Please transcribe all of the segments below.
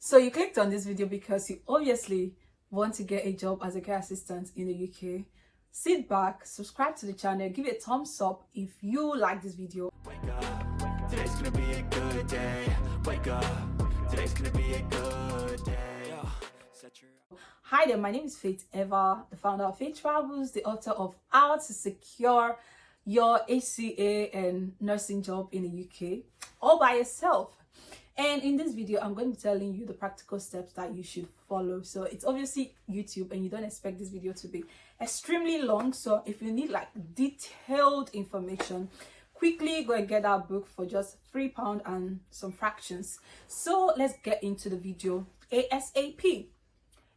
So you clicked on this video because you obviously want to get a job as a care assistant in the UK. Sit back, subscribe to the channel, give it a thumbs up if you like this video. Wake up, today's gonna be a good day. Wake up, today's gonna be a good day. Hi there, my name is Faith Eva, the founder of Faith Travels, the author of How to Secure Your HCA and Nursing Job in the UK all by yourself. And in this video, I'm going to be telling you the practical steps that you should follow. So it's obviously YouTube and you don't expect this video to be extremely long. So if you need like detailed information, quickly go and get our book for just £3 and some fractions. So let's get into the video ASAP.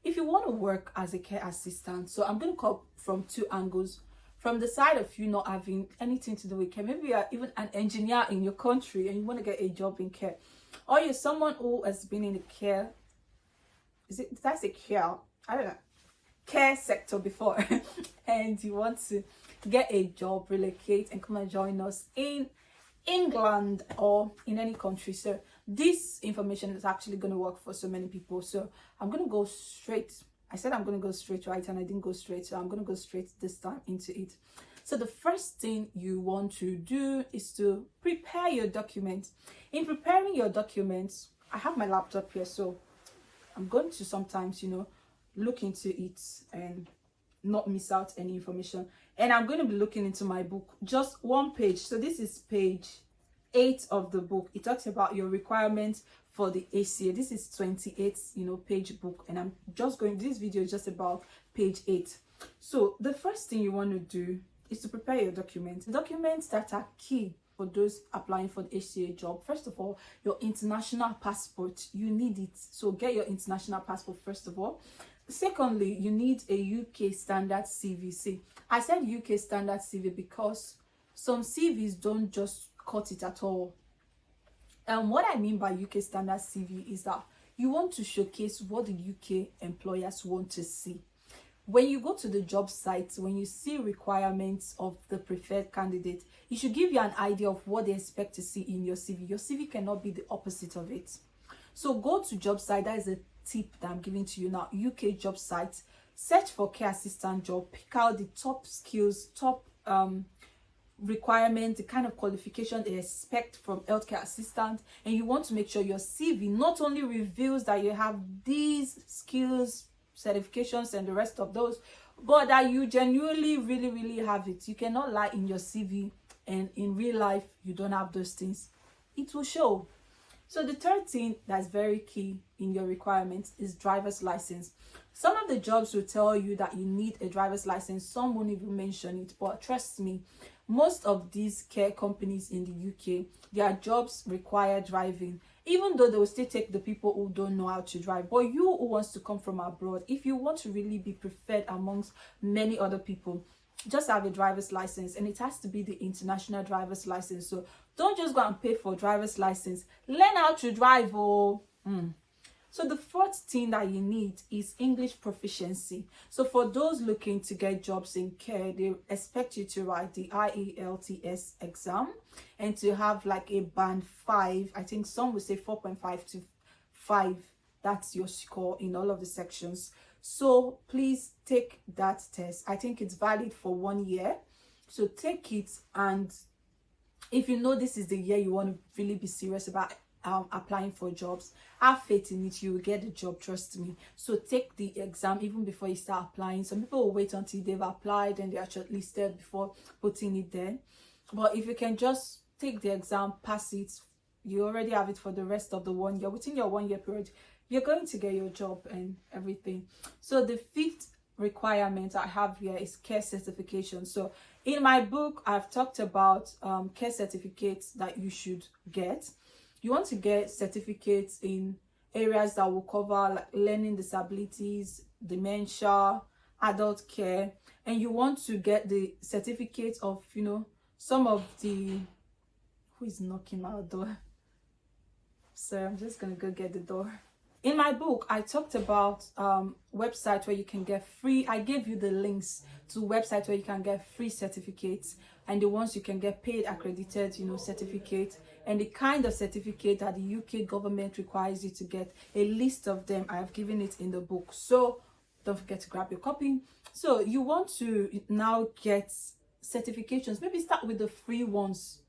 If you want to work as a care assistant, so I'm going to come from two angles. From the side of you not having anything to do with care, maybe you are even an engineer in your country and you want to get a job in care, or you're someone who has been in the care, did I say care? I don't know, care sector before, and you want to get a job, relocate and come and join us in England or in any country. So this information is actually going to work for so many people. So I'm going to go straight. I said I'm going to go straight, right? And I didn't go straight. So I'm going to go straight this time into it. So the first thing you want to do is to prepare your documents. In preparing your documents, I have my laptop here. So I'm going to sometimes, look into it and not miss out any information. And I'm going to be looking into my book, just one page. So this is page 8 of the book. It talks about your requirements for the ACA. This is 28 page book, and I'm just going, this video is just about page 8. So the first thing you want to do is to prepare your documents that are key for those applying for the HCA job. First of all, your international passport, you need it. So get your international passport first of all. Secondly, you need a UK standard CV. See, I said UK standard CV because some CVs don't just cut it at all. And what I mean by UK standard CV is that you want to showcase what the UK employers want to see. When you go to the job site, when you see requirements of the preferred candidate, it should give you an idea of what they expect to see in your CV. Your CV cannot be the opposite of it. So go to job site. That is a tip that I'm giving to you now. UK job site, search for care assistant job, pick out the top skills, top requirements, the kind of qualification they expect from healthcare assistant, and you want to make sure your CV not only reveals that you have these skills, certifications and the rest of those, but that you genuinely really have it. You cannot lie in your CV and in real life you don't have those things. It will show. So the third thing that's very key in your requirements is driver's license. Some of the jobs will tell you that you need a driver's license. Some won't even mention it, but trust me, most of these care companies in the UK, their jobs require driving, even though they will still take the people who don't know how to drive. But you who wants to come from abroad, if you want to really be preferred amongst many other people, just have a driver's license, and it has to be the international driver's license. So don't just go and pay for driver's license, learn how to drive. So the fourth thing that you need is English proficiency. So for those looking to get jobs in care, they expect you to write the IELTS exam and to have like a band 5. I think some will say 4.5 to 5. That's your score in all of the sections. So please take that test. I think it's valid for 1 year. So take it, and if you know this is the year you want to really be serious about applying for jobs, have faith in it. You will get the job, trust me. So take the exam even before you start applying. Some people will wait until they've applied and they are shortlisted before putting it there. But if you can just take the exam, pass it, you already have it for the rest of the 1 year. Within your 1 year period, you're going to get your job and everything. So the fifth requirement I have here is care certification. So in my book, I've talked about care certificates that you should get. You want to get certificates in areas that will cover like learning disabilities, dementia, adult care, and you want to get the certificate of some of the, who is knocking my door? So I'm just gonna go get the door. In my book, I talked about websites where you can get free. I gave you the links to websites where you can get free certificates, and the ones you can get paid accredited certificates and the kind of certificate that the UK government requires you to get. A list of them, I have given it in the book, so don't forget to grab your copy. So you want to now get certifications. Maybe start with the free ones.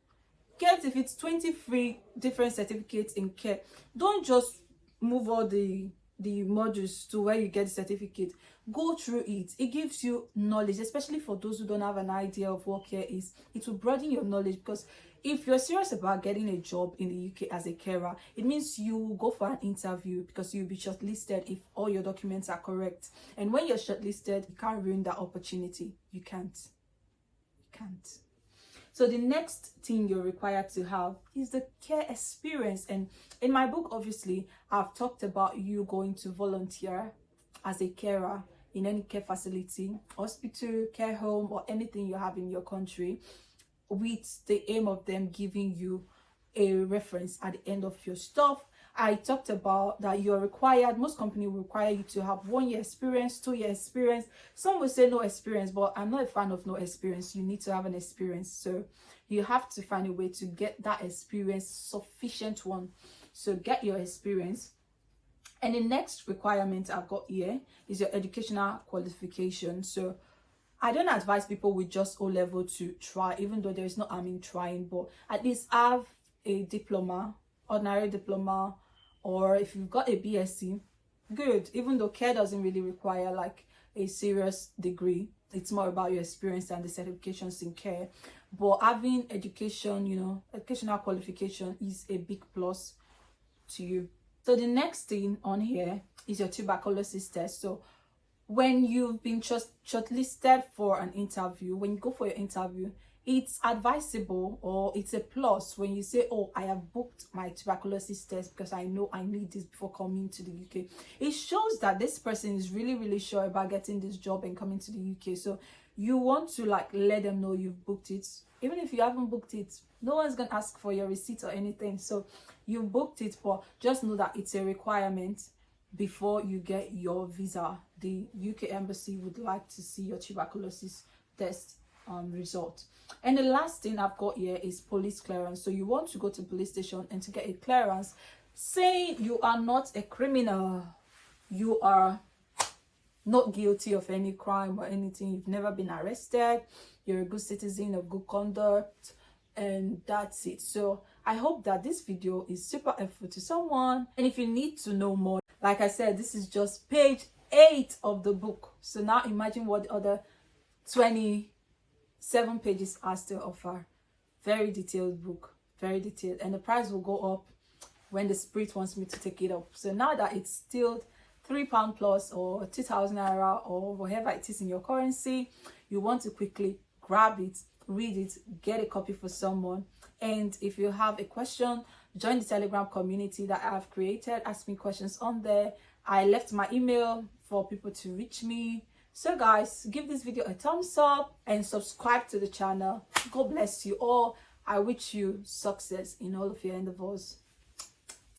Get, if it's 20 free different certificates in care, don't just move all the modules to where you get the certificate. Go through it. It gives you knowledge, especially for those who don't have an idea of what care is. It will broaden your knowledge, because if you're serious about getting a job in the UK as a carer, it means you will go for an interview, because you'll be shortlisted if all your documents are correct. And when you're shortlisted, you can't ruin that opportunity. You can't. So the next thing you're required to have is the care experience. And in my book, obviously, I've talked about you going to volunteer as a carer in any care facility, hospital, care home, or anything you have in your country, with the aim of them giving you a reference at the end of your stuff. I talked about that you're required, most companies will require you to have 1 year experience, 2 year experience. Some will say no experience, but I'm not a fan of no experience. You need to have an experience. So you have to find a way to get that experience, sufficient one. So get your experience. And the next requirement I've got here is your educational qualification. So I don't advise people with just O-level to try, even though there is no harm in trying, but at least have a diploma, ordinary diploma, or if you've got a BSc, good. Even though care doesn't really require like a serious degree, it's more about your experience and the certifications in care. But having education, you know, educational qualification is a big plus to you. So the next thing on here is your tuberculosis test. So when you've been shortlisted for an interview, when you go for your interview, it's advisable, or it's a plus when you say, oh, I have booked my tuberculosis test because I know I need this before coming to the UK. It shows that this person is really sure about getting this job and coming to the UK. So you want to like let them know you've booked it. Even if you haven't booked it, no one's gonna ask for your receipt or anything. So you booked it, but just know that it's a requirement before you get your visa. The UK embassy would like to see your tuberculosis test result. And the last thing I've got here is police clearance. So you want to go to police station and to get a clearance saying you are not a criminal, you are not guilty of any crime or anything, you've never been arrested, you're a good citizen of good conduct, and that's it. So I hope that this video is super helpful to someone. And if you need to know more, like I said, this is just page 8 of the book. So now imagine what the other 27 pages has to offer. Very detailed book, very detailed, and the price will go up when the spirit wants me to take it up. So now that it's still £3 plus or 2,000 naira or whatever it is in your currency, you want to quickly grab it, read it, get a copy for someone. And if you have a question, join the Telegram community that I have created. Ask me questions on there. I left my email for people to reach me. So guys, give this video a thumbs up and subscribe to the channel. God bless you all. I wish you success in all of your endeavors.